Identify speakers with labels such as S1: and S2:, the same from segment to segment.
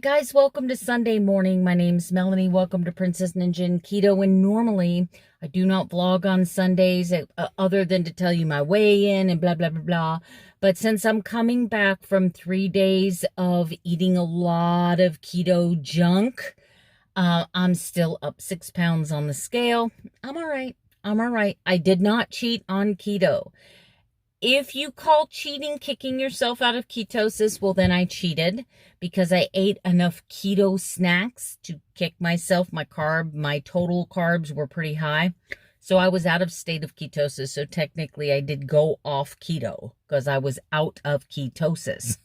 S1: guys, welcome to Sunday morning. My name's Melanie. Welcome to Princess Ninja and Keto. And normally I do not vlog on Sundays other than to tell you my weigh-in and blah, blah, blah, blah. But since I'm coming back from 3 days of eating a lot of keto junk, I'm still up 6 pounds on the scale. I'm all right. I'm all right. I did not cheat on keto. If you call cheating kicking yourself out of ketosis, well, then I cheated because I ate enough keto snacks to kick myself. My total carbs were pretty high. So I was out of state of ketosis. So technically I did go off keto because I was out of ketosis.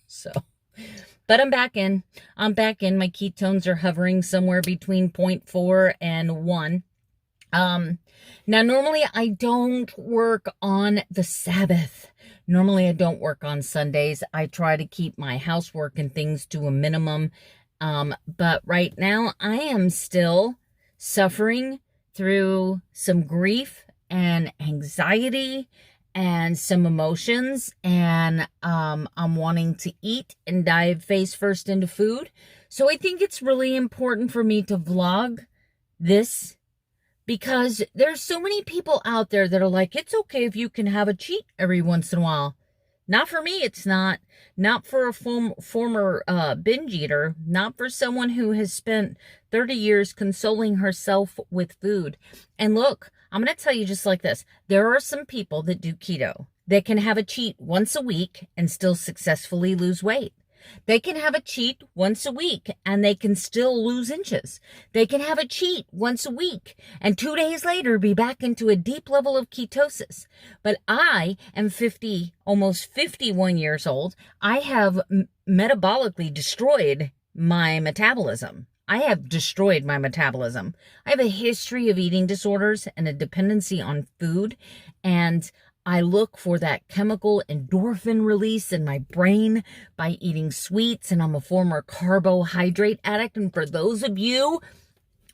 S1: But I'm back in. My ketones are hovering somewhere between 0.4 and 1. Now, normally I don't work on the Sabbath. Normally I don't work on Sundays. I try to keep my housework and things to a minimum. But right now I am still suffering through some grief and anxiety and some emotions. And, I'm wanting to eat and dive face first into food. So I think it's really important for me to vlog this, because there's so many people out there that are like, it's okay if you can have a cheat every once in a while. Not for me, it's not. Not for a former binge eater. Not for someone who has spent 30 years consoling herself with food. And look, I'm going to tell you just like this. There are some people that do keto that can have a cheat once a week and still successfully lose weight. They can have a cheat once a week and they can still lose inches. They can have a cheat once a week and 2 days later be back into a deep level of ketosis. But I am almost 51 years old. I have metabolically destroyed my metabolism. I have destroyed my metabolism. I have a history of eating disorders and a dependency on food, and I look for that chemical endorphin release in my brain by eating sweets, and I'm a former carbohydrate addict. And for those of you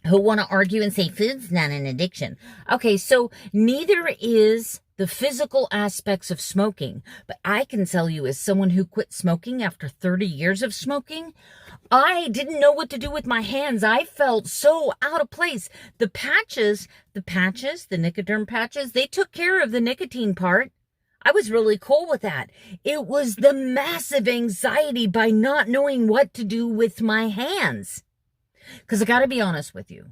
S1: who want to argue and say food's not an addiction, okay, so neither is the physical aspects of smoking. But I can tell you, as someone who quit smoking after 30 years of smoking, I didn't know what to do with my hands. I felt so out of place. The Nicoderm patches, they took care of the nicotine part. I was really cool with that. It was the massive anxiety by not knowing what to do with my hands. Because I got to be honest with you.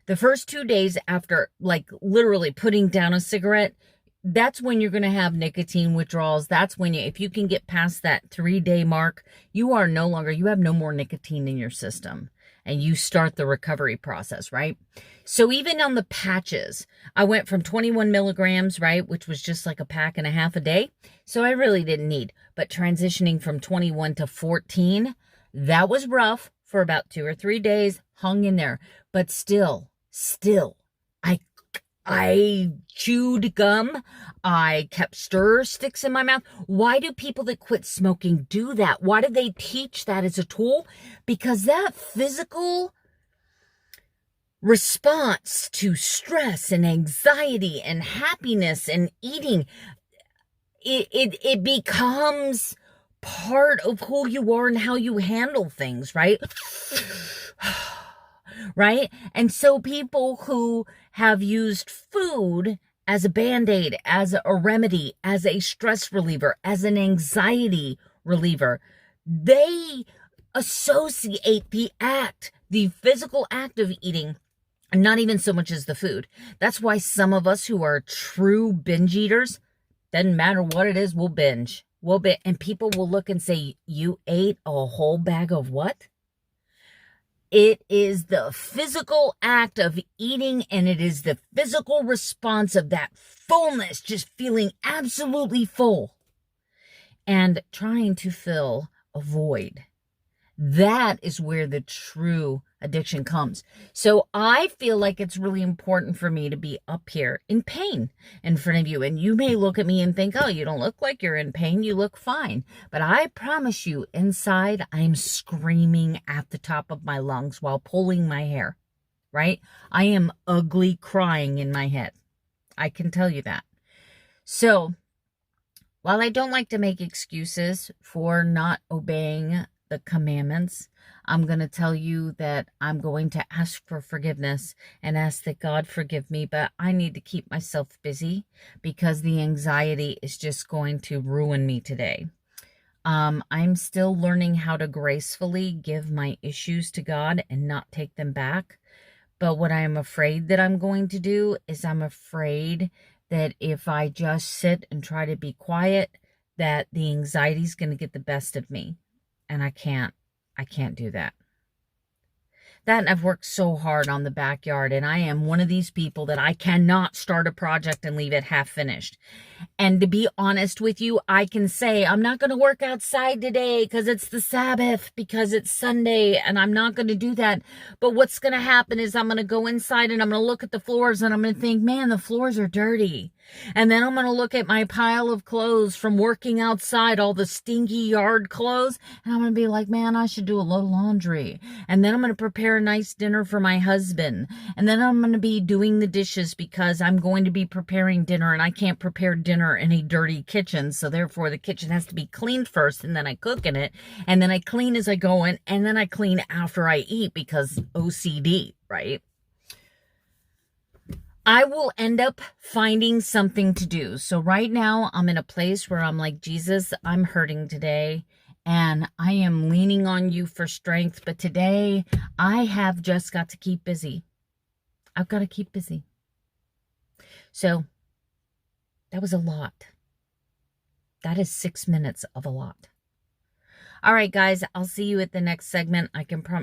S1: The first 2 days after, like, literally putting down a cigarette, that's when you're going to have nicotine withdrawals. That's when if you can get past that 3-day mark, you have no more nicotine in your system and you start the recovery process, right? So even on the patches, I went from 21 milligrams, right, which was just like a pack and a half a day. So I really didn't need, but transitioning from 21 to 14, that was rough for about 2 or 3 days, hung in there, but still, I chewed gum. I kept stir sticks in my mouth. Why do people that quit smoking do that? Why do they teach that as a tool? Because that physical response to stress and anxiety and happiness and eating, it becomes part of who you are and how you handle things, right? Right? And so people who have used food as a Band-Aid, as a remedy, as a stress reliever, as an anxiety reliever, they associate the physical act of eating, not even so much as the food. That's why some of us who are true binge eaters, doesn't matter what it is, we'll binge. And people will look and say, you ate a whole bag of what? It is the physical act of eating, and it is the physical response of that fullness, just feeling absolutely full and trying to fill a void. That is where the true addiction comes. So I feel like it's really important for me to be up here in pain in front of you. And you may look at me and think, oh, you don't look like you're in pain. You look fine. But I promise you, inside, I'm screaming at the top of my lungs while pulling my hair, right? I am ugly crying in my head. I can tell you that. So while I don't like to make excuses for not obeying the commandments. I'm going to tell you that I'm going to ask for forgiveness and ask that God forgive me, but I need to keep myself busy because the anxiety is just going to ruin me today. I'm still learning how to gracefully give my issues to God and not take them back. But what I am afraid that I'm going to do is I'm afraid that if I just sit and try to be quiet, that the anxiety is going to get the best of me. And I can't do that. And I've worked so hard on the backyard, and I am one of these people that I cannot start a project and leave it half finished. And to be honest with you, I can say I'm not going to work outside today because it's the Sabbath, because it's Sunday, and I'm not going to do that. But what's going to happen is I'm going to go inside and I'm going to look at the floors and I'm going to think, man, the floors are dirty. And then I'm going to look at my pile of clothes from working outside, all the stinky yard clothes, and I'm going to be like, man, I should do a little laundry. And then I'm going to prepare a nice dinner for my husband. And then I'm going to be doing the dishes because I'm going to be preparing dinner, and I can't prepare dinner in a dirty kitchen. So therefore the kitchen has to be cleaned first, and then I cook in it, and then I clean as I go in, and then I clean after I eat because OCD, right? I will end up finding something to do. So right now I'm in a place where I'm like, Jesus, I'm hurting today and I am leaning on you for strength. But today I have just got to keep busy. I've got to keep busy. So that was a lot. That is 6 minutes of a lot. All right, guys, I'll see you at the next segment.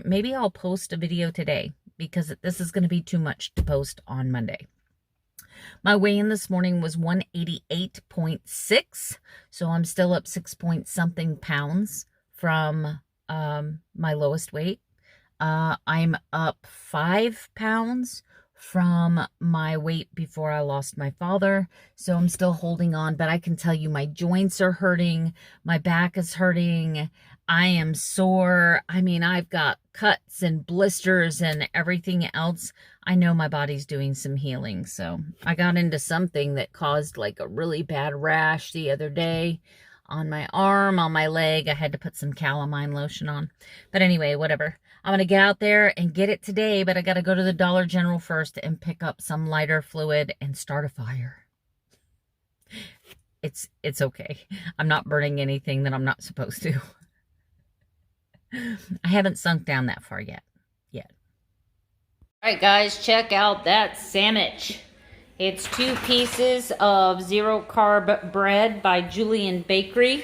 S1: Maybe I'll post a video today because this is going to be too much to post on Monday. My weigh-in this morning was 188.6, so I'm still up 6 point something pounds from my lowest weight. I'm up 5 pounds from my weight before I lost my father, so I'm still holding on, but I can tell you my joints are hurting, my back is hurting, I am sore. I mean, I've got cuts and blisters and everything else. I know my body's doing some healing. So I got into something that caused like a really bad rash the other day on my arm, on my leg. I had to put some calamine lotion on. But anyway, whatever. I'm going to get out there and get it today, but I got to go to the Dollar General first and pick up some lighter fluid and start a fire. It's okay. I'm not burning anything that I'm not supposed to. I haven't sunk down that far yet. All right, guys, check out that sandwich. It's 2 pieces of 0-carb bread by Julian Bakery,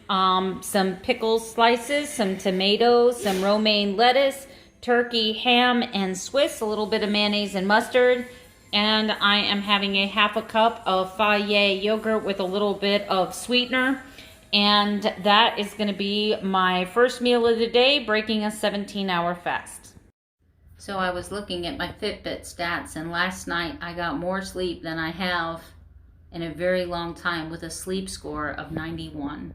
S1: some pickle slices, some tomatoes, some romaine lettuce, turkey, ham, and Swiss, a little bit of mayonnaise and mustard. And I am having a half a cup of Fage yogurt with a little bit of sweetener. And that is going to be my first meal of the day, breaking a 17-hour fast. So I was looking at my Fitbit stats, and last night I got more sleep than I have in a very long time with a sleep score of 91.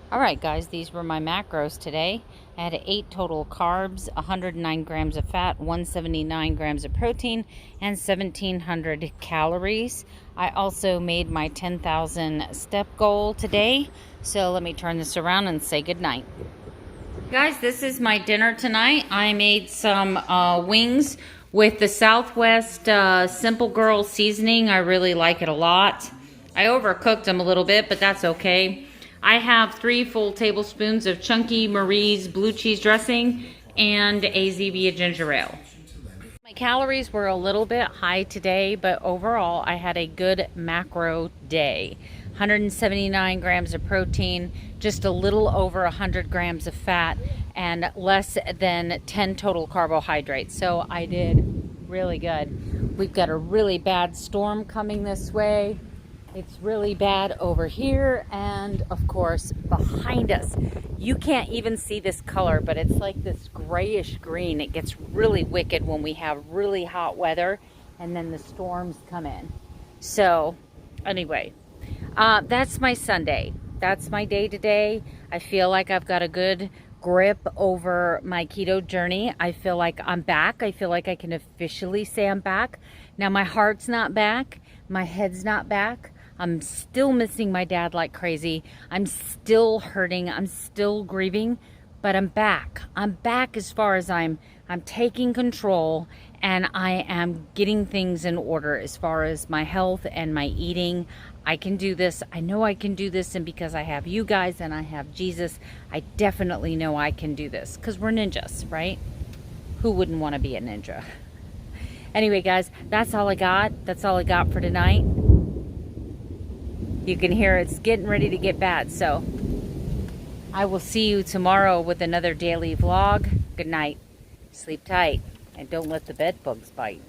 S1: All right, guys, these were my macros today. I had 8 total carbs, 109 grams of fat, 179 grams of protein, and 1,700 calories. I also made my 10,000 step goal today. So let me turn this around and say goodnight. Guys, this is my dinner tonight. I made some wings with the Southwest Simple Girl seasoning. I really like it a lot. I overcooked them a little bit, but that's okay. I have 3 full tablespoons of Chunky Marie's blue cheese dressing and a Zevia ginger ale. My calories were a little bit high today, but overall I had a good macro day. 179 grams of protein, just a little over 100 grams of fat, and less than 10 total carbohydrates. So I did really good. We've got a really bad storm coming this way. It's really bad over here, and of course behind us. You can't even see this color, but it's like this grayish green. It gets really wicked when we have really hot weather and then the storms come in. So anyway, that's my Sunday. That's my day today. I feel like I've got a good grip over my keto journey. I feel like I'm back. I feel like I can officially say I'm back. Now my heart's not back. My head's not back. I'm still missing my dad like crazy. I'm still hurting. I'm still grieving, but I'm back. I'm back as far as I'm taking control, and I am getting things in order as far as my health and my eating. I can do this. I know I can do this, and because I have you guys and I have Jesus, I definitely know I can do this, because we're ninjas, right? Who wouldn't want to be a ninja? Anyway, guys, that's all I got. That's all I got for tonight. You can hear it's getting ready to get bad, so I will see you tomorrow with another daily vlog. Good night. Sleep tight, and don't let the bed bugs bite.